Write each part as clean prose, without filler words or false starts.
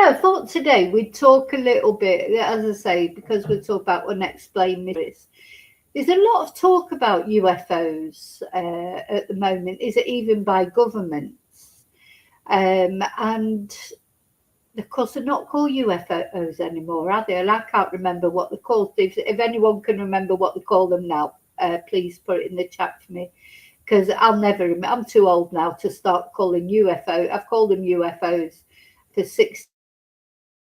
Yeah, I thought today we'd talk a little bit, as I say, because we talk about unexplained mysteries. There's a lot of talk about UFOs at the moment. Is it even by governments? And of course, they're not called UFOs anymore, are they? And I can't remember what they're called. If anyone can remember what they call them now, please put it in the chat for me, because I'll never remember. I'm too old now to start calling UFO. I've called them UFOs for 60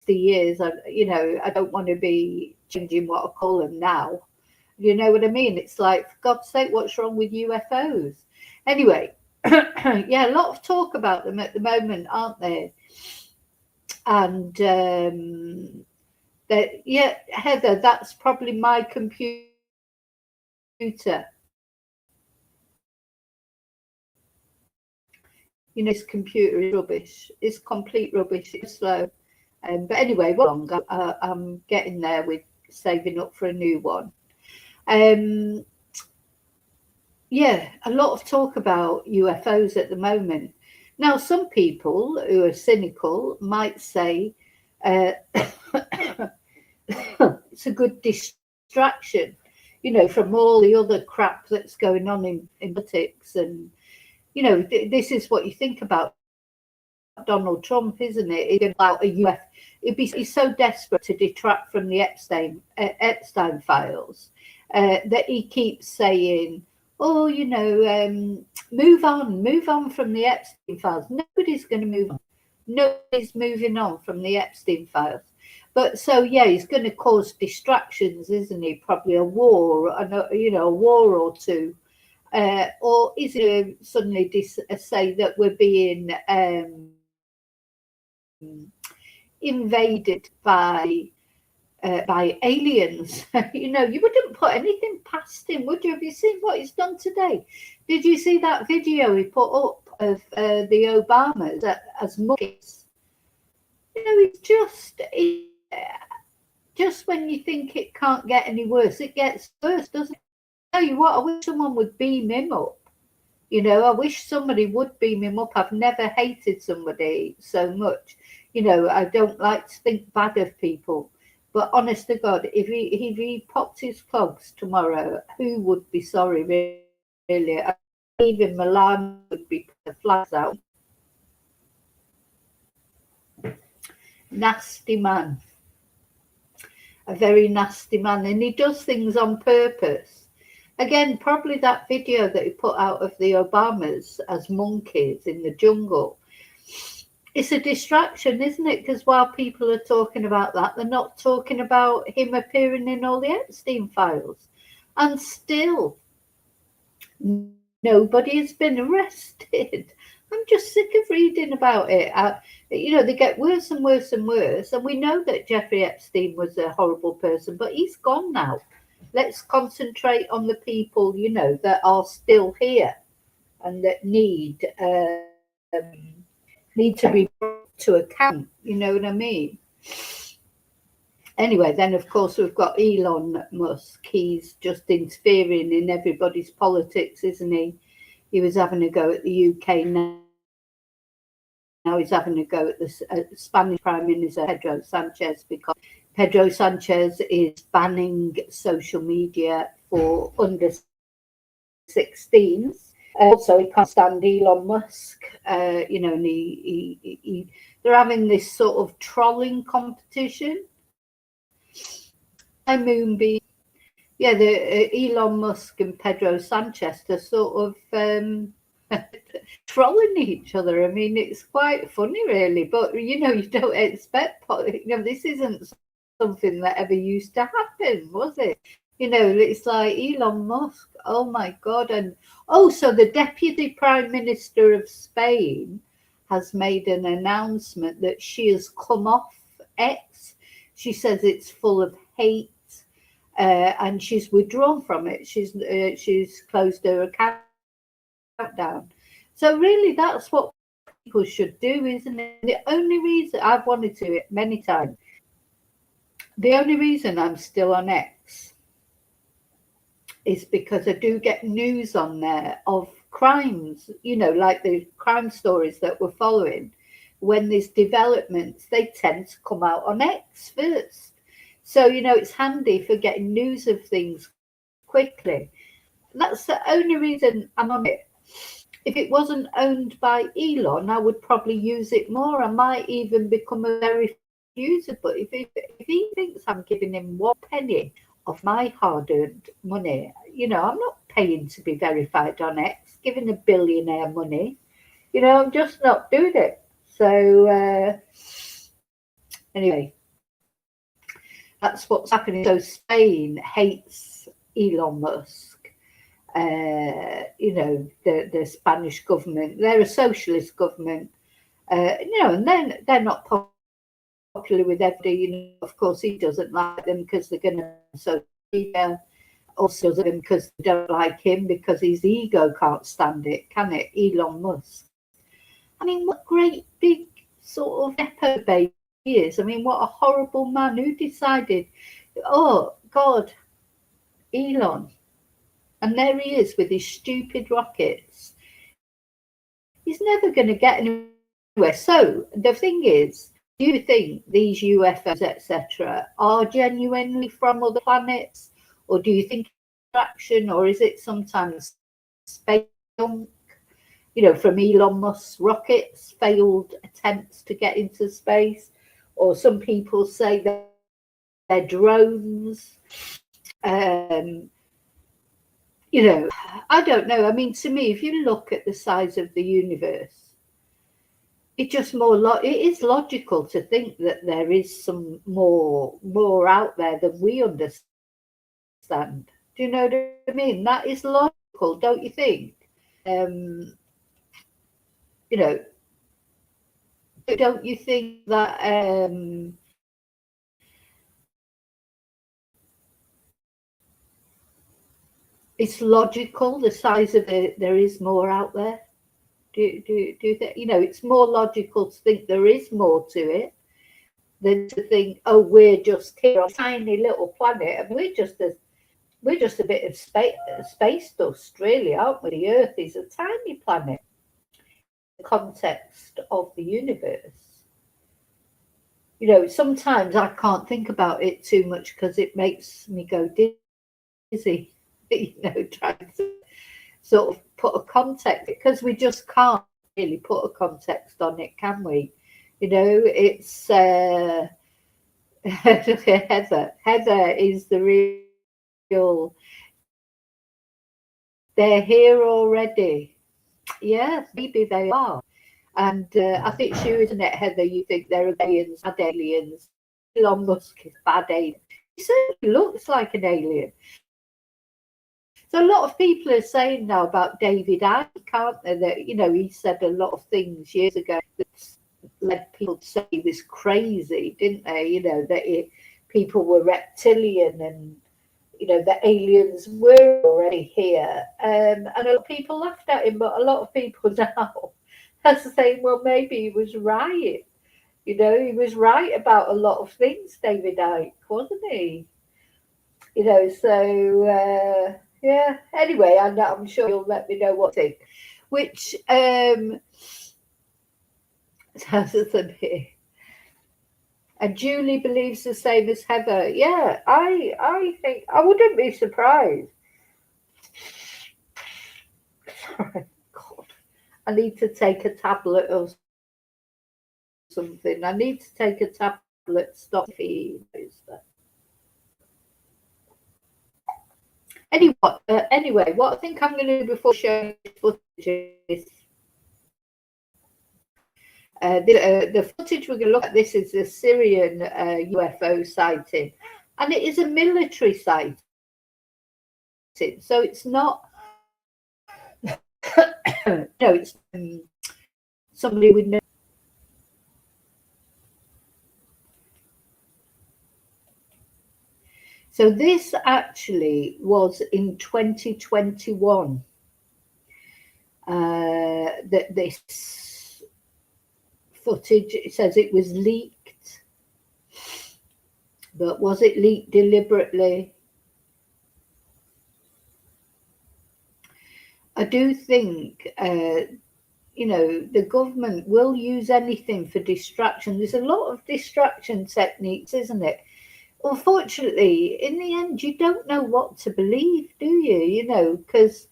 years. I don't want to be changing what I call them now. You know what I mean? It's like, for God's sake, what's wrong with UFOs? Anyway, yeah, a lot of talk about them at the moment, aren't there? And yeah, Heather, that's probably my computer. This computer is rubbish. It's complete rubbish. It's slow. But anyway, I'm getting there with saving up for a new one. Yeah, a lot of talk about UFOs at the moment. Now, some people who are cynical might say it's a good distraction, from all the other crap that's going on in politics. And, this is what you think about Donald Trump, isn't it? He's about a UFO. He's so desperate to detract from the Epstein files that he keeps saying, oh, move on from the Epstein files. Nobody's going to move on. Nobody's moving on from the Epstein files. But so, yeah, he's going to cause distractions, isn't he? Probably a war, a war or two. Or is it suddenly say that we're being invaded by aliens? You wouldn't put anything past him, would you? Have you seen what he's done today? Did you see that video he put up of the Obamas as monkeys? It's just when you think it can't get any worse, it gets worse, doesn't it? Tell you what, I wish someone would beam him up. I wish somebody would beam him up. I've never hated somebody so much. I don't like to think bad of people. But honest to God, if he popped his clogs tomorrow, who would be sorry, really? Even Milan would be putting the flags out. Nasty man. A very nasty man. And he does things on purpose. Again, probably that video that he put out of the Obamas as monkeys in the jungle. It's a distraction, isn't it? Because while people are talking about that, they're not talking about him appearing in all the Epstein files. And still, nobody has been arrested. I'm just sick of reading about it. They get worse and worse and worse. And we know that Jeffrey Epstein was a horrible person, but he's gone now. Let's concentrate on the people, that are still here and that need to be brought to account. You know what I mean? Anyway, then, of course, we've got Elon Musk. He's just interfering in everybody's politics, isn't he? He was having a go at the UK now. Now he's having a go at the Spanish Prime Minister, Pedro Sanchez, because Pedro Sanchez is banning social media for under 16s. Also, he can't stand Elon Musk, and they're having this sort of trolling competition. Moonbeam. Yeah, Elon Musk and Pedro Sanchez are sort of trolling each other. I mean, it's quite funny, really. But you don't expect. This isn't something that ever used to happen, was it? It's like Elon Musk. Oh my God! And so the Deputy Prime Minister of Spain has made an announcement that she has come off X. She says it's full of hate, and she's withdrawn from it. She's closed her account down. So really, that's what people should do, isn't it? The only reason I've wanted to do it many times. The only reason I'm still on X is because I do get news on there of crimes, like the crime stories that we're following. when there's developments, they tend to come out on X first. So, it's handy for getting news of things quickly. That's the only reason I'm on it. If it wasn't owned by Elon, I would probably use it more. I might even become a very user. But if he thinks I'm giving him 1 penny of my hard-earned money, I'm not paying to be verified on X, giving a billionaire money. I'm just not doing it. So anyway, that's what's happening. So Spain hates Elon Musk. The Spanish government, they're a socialist government, and then they're not popular with everybody. Of course, he doesn't like them because they're going to social media. Also doesn't him because they don't like him because his ego can't stand it, can it? Elon Musk. I mean, what great big sort of nepo baby he is. I mean, what a horrible man who decided, oh God, Elon. And there he is with his stupid rockets. He's never going to get anywhere. So the thing is, do you think these UFOs, etc., are genuinely from other planets? Or do you think attraction, or is it sometimes space junk? From Elon Musk's rockets, failed attempts to get into space? Or some people say that they're drones. I don't know. I mean, to me, if you look at the size of the universe, it is logical to think that there is some more out there than we understand. Do you know what I mean? That is logical, don't you think? Don't you think that it's logical, the size of it, there is more out there? Do you think, it's more logical to think there is more to it than to think, oh, we're just here on a tiny little planet and we're just a bit of space dust, really, aren't we? The Earth is a tiny planet in the context of the universe. Sometimes I can't think about it too much because it makes me go dizzy, trying to sort of put a context, because we just can't really put a context on it, can we? It's Heather is the real, they're here already. Yeah, maybe they are. And I think isn't it, Heather, you think they're aliens, bad aliens? Elon Musk is bad alien. He certainly looks like an alien. So a lot of people are saying now about David Icke, aren't they? That, he said a lot of things years ago that led people to say he was crazy, didn't they? That people were reptilian and, the aliens were already here. And a lot of people laughed at him, but a lot of people now are saying, well, maybe he was right. He was right about a lot of things, David Icke, wasn't he? So yeah. Anyway, I'm sure you'll let me know what you think. Which and Julie believes the same as Heather. Yeah, I think I wouldn't be surprised. Sorry, God, I need to take a tablet or something. I need to take a tablet. Stop feed. Anyway, what I think I'm going to do before showing footage is the footage we're going to look at. This is the Syrian UFO sighting, and it is a military sighting, so it's not. It's somebody would know. So this actually was in 2021. That this footage, it says it was leaked, but was it leaked deliberately? I do think, the government will use anything for distraction. There's a lot of distraction techniques, isn't it? Unfortunately, in the end, you don't know what to believe, do you? Because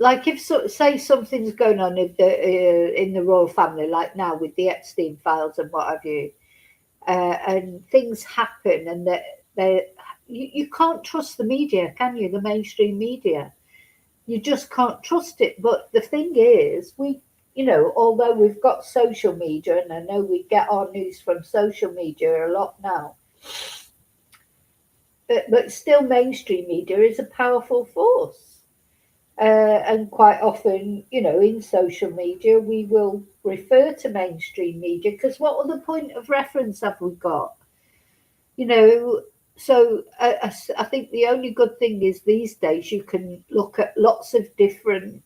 like if say something's going on in the royal family, like now with the Epstein files and what have you, and things happen, and that you can't trust the media, can you? The mainstream media, you just can't trust it. But the thing is, although we've got social media, and I know we get our news from social media a lot now, but still mainstream media is a powerful force. And quite often, in social media, we will refer to mainstream media because what other point of reference have we got? So I think the only good thing is these days you can look at lots of different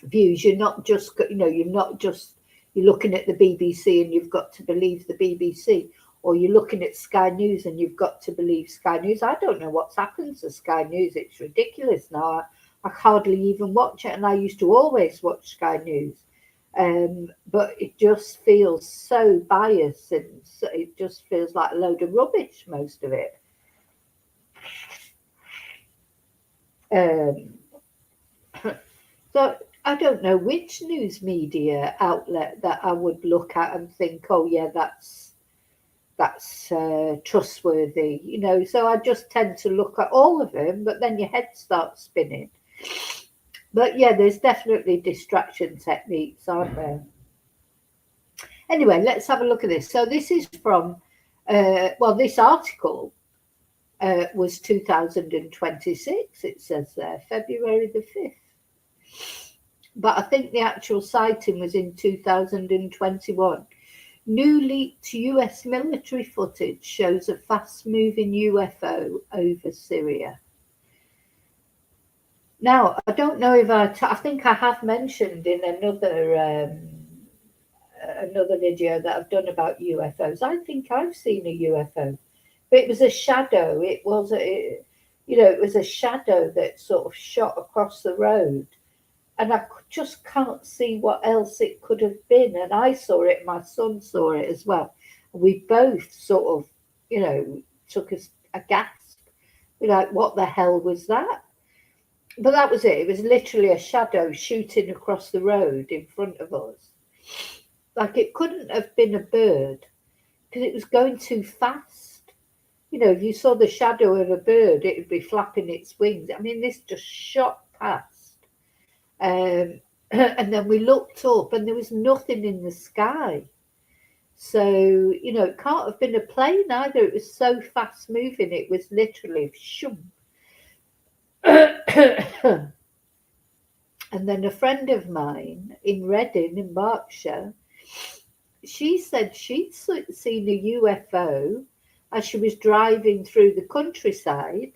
views. You're not just, you're looking at the BBC and you've got to believe the BBC, or you're looking at Sky News and you've got to believe Sky News. I don't know what's happened to Sky News. It's ridiculous now. I hardly even watch it, and I used to always watch Sky News. But it just feels so biased, and it just feels like a load of rubbish, most of it. So I don't know which news media outlet that I would look at and think, oh yeah, that's trustworthy, So I just tend to look at all of them, but then your head starts spinning. But yeah, there's definitely distraction techniques, aren't there? Anyway, let's have a look at this. So this is from, this article was 2026. It says there, February the 5th. But I think the actual sighting was in 2021. New leaked US military footage shows a fast-moving UFO over Syria. Now, I don't know if I think I have mentioned in another video that I've done about UFOs. I think I've seen a UFO, but it was a shadow. It was a shadow that sort of shot across the road, and I just can't see what else it could have been. And I saw it, my son saw it as well. We both sort of, took a gasp. We're like, what the hell was that? But that was it. It was literally a shadow shooting across the road in front of us. Like it couldn't have been a bird because it was going too fast. If you saw the shadow of a bird, it would be flapping its wings. I mean, this just shot past. And then we looked up and there was nothing in the sky. So, it can't have been a plane either. It was so fast moving. It was literally shum. And then a friend of mine in Reading in Berkshire, she said she'd seen a UFO as she was driving through the countryside.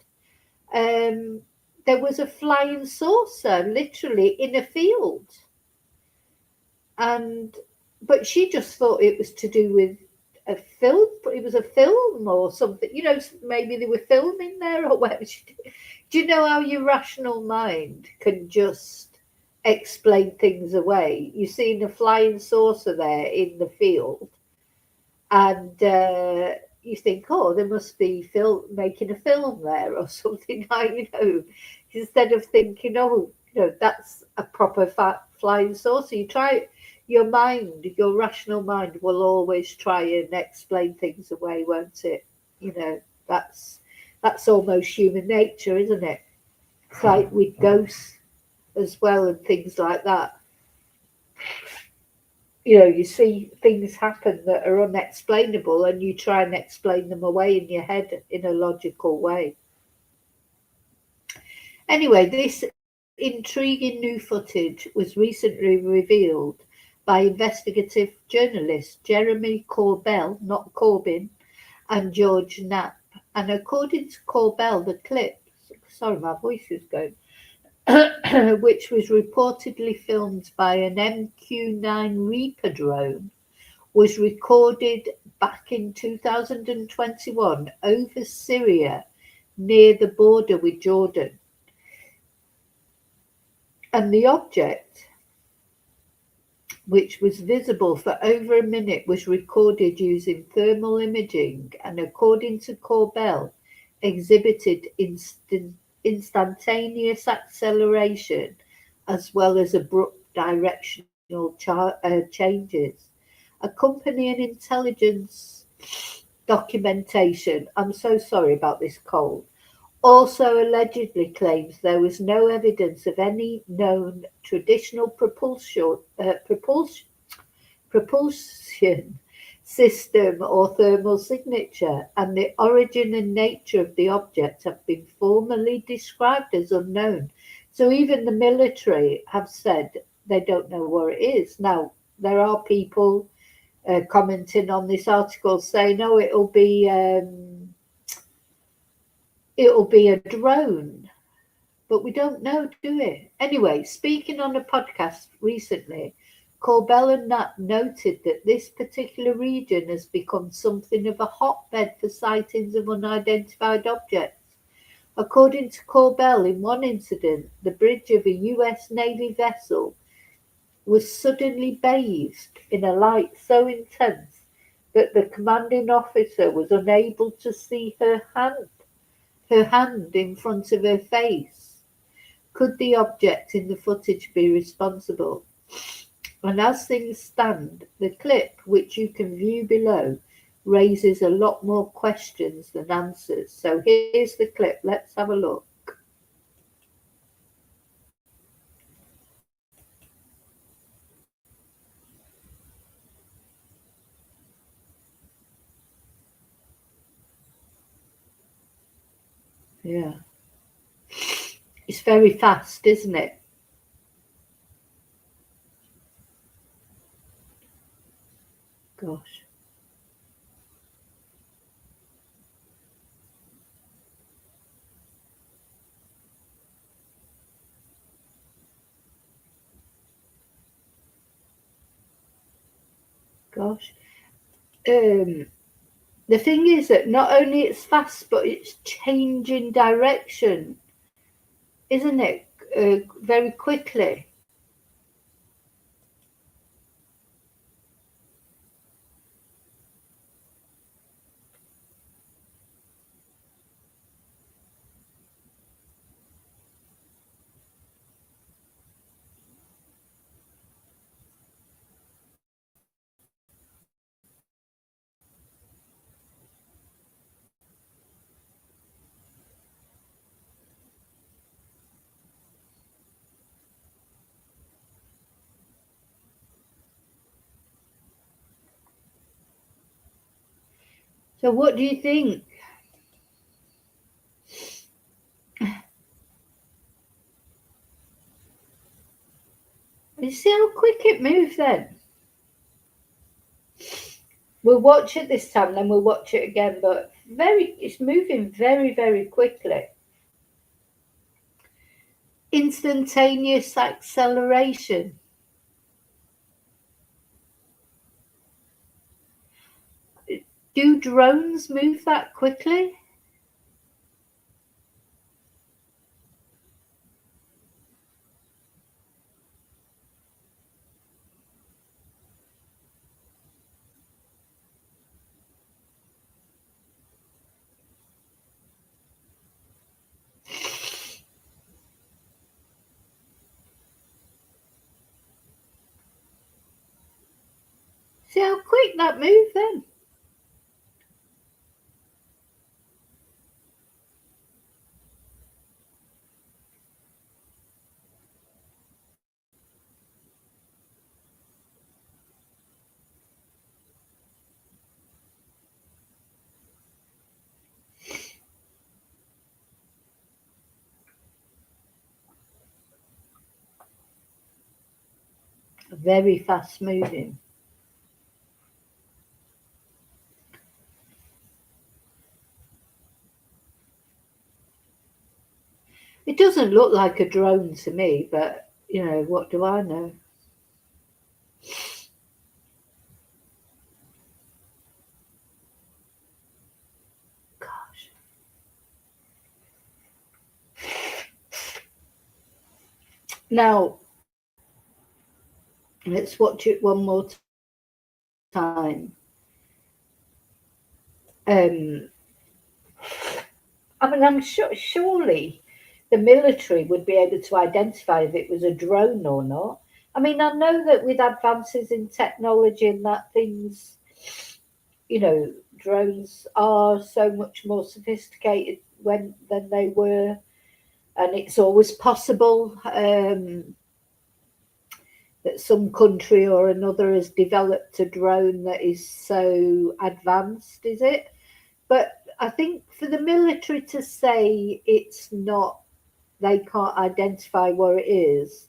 There was a flying saucer literally in a field. But she just thought it was to do with a film. It was a film or something, maybe they were filming there or whatever. Do you know how your rational mind can just explain things away? You've seen a flying saucer there in the field, and you think, oh, they must be making a film there or something, like, instead of thinking, oh, that's a proper flying saucer. Your rational mind will always try and explain things away, won't it? That's almost human nature, isn't it? It's like with ghosts as well and things like that. You see things happen that are unexplainable and you try and explain them away in your head in a logical way. Anyway, this intriguing new footage was recently revealed by investigative journalists Jeremy Corbell, not Corbyn, and George Knapp. And according to Corbell, the clip, sorry, my voice is going, which was reportedly filmed by an MQ-9 Reaper drone, was recorded back in 2021 over Syria near the border with Jordan. And the object which was visible for over a minute, was recorded using thermal imaging and, according to Corbell, exhibited instantaneous acceleration as well as abrupt directional changes. Accompanying intelligence documentation, I'm so sorry about this cold, also allegedly claims there was no evidence of any known traditional propulsion system or thermal signature, and the origin and nature of the object have been formally described as unknown. So even the military have said they don't know what it is. Now, there are people commenting on this article saying, "Oh, it'll be a drone," but we don't know, do we? Anyway, speaking on a podcast recently, Corbell and Nat noted that this particular region has become something of a hotbed for sightings of unidentified objects. According to Corbell, in one incident, the bridge of a US Navy vessel was suddenly bathed in a light so intense that the commanding officer was unable to see her hand in front of her face. Could the object in the footage be responsible? And as things stand, the clip, which you can view below, raises a lot more questions than answers. So here's the clip. Let's have a look. Yeah. It's very fast, isn't it? Gosh. Gosh. Um, the thing is that not only it's fast, but it's changing direction, isn't it? Very quickly. So what do you think? You see how quick it moves then? We'll watch it this time, then we'll watch it again, but it's moving very, very quickly. Instantaneous acceleration. Do drones move that quickly? See how quick that moved then? Very fast moving. It doesn't look like a drone to me, but what do I know? Gosh. Now, Let's watch it one more time. Um, I mean, I'm sure surely the military would be able to identify if it was a drone or not. I mean, I know that with advances in technology and that things, drones are so much more sophisticated when than they were, and it's always possible that some country or another has developed a drone that is so advanced, is it? But I think for the military to say it's not, they can't identify what it is,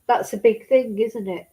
that's a big thing, isn't it?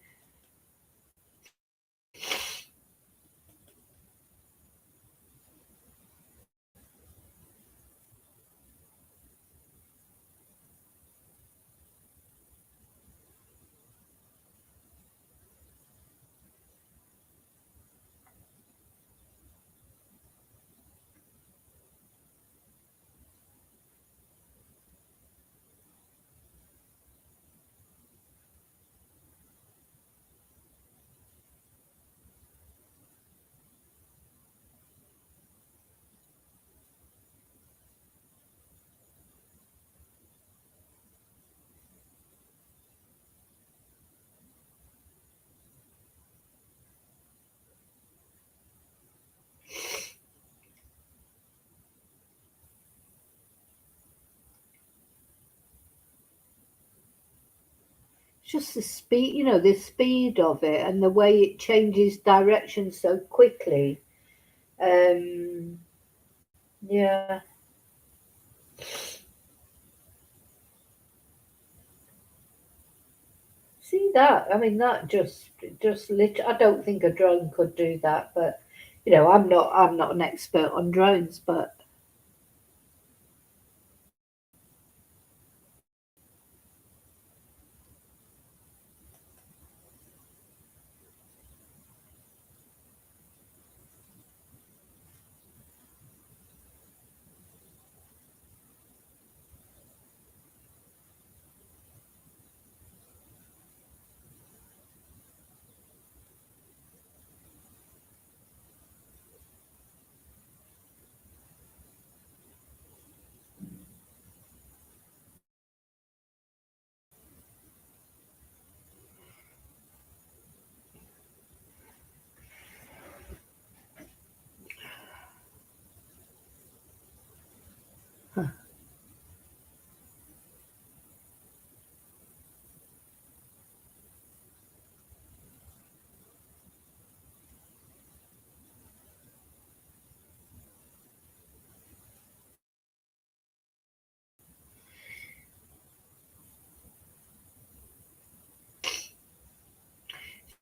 Just the speed, the speed of it and the way it changes direction so quickly. Um, yeah, see that? I mean, that just lit. I don't think a drone could do that, but I'm not an expert on drones, but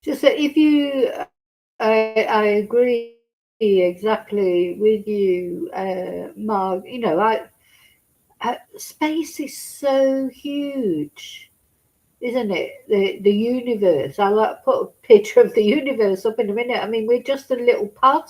just that if you, I agree exactly with you, Mark. Space is so huge, isn't it? The universe. I'll put a picture of the universe up in a minute. I mean, we're just a little part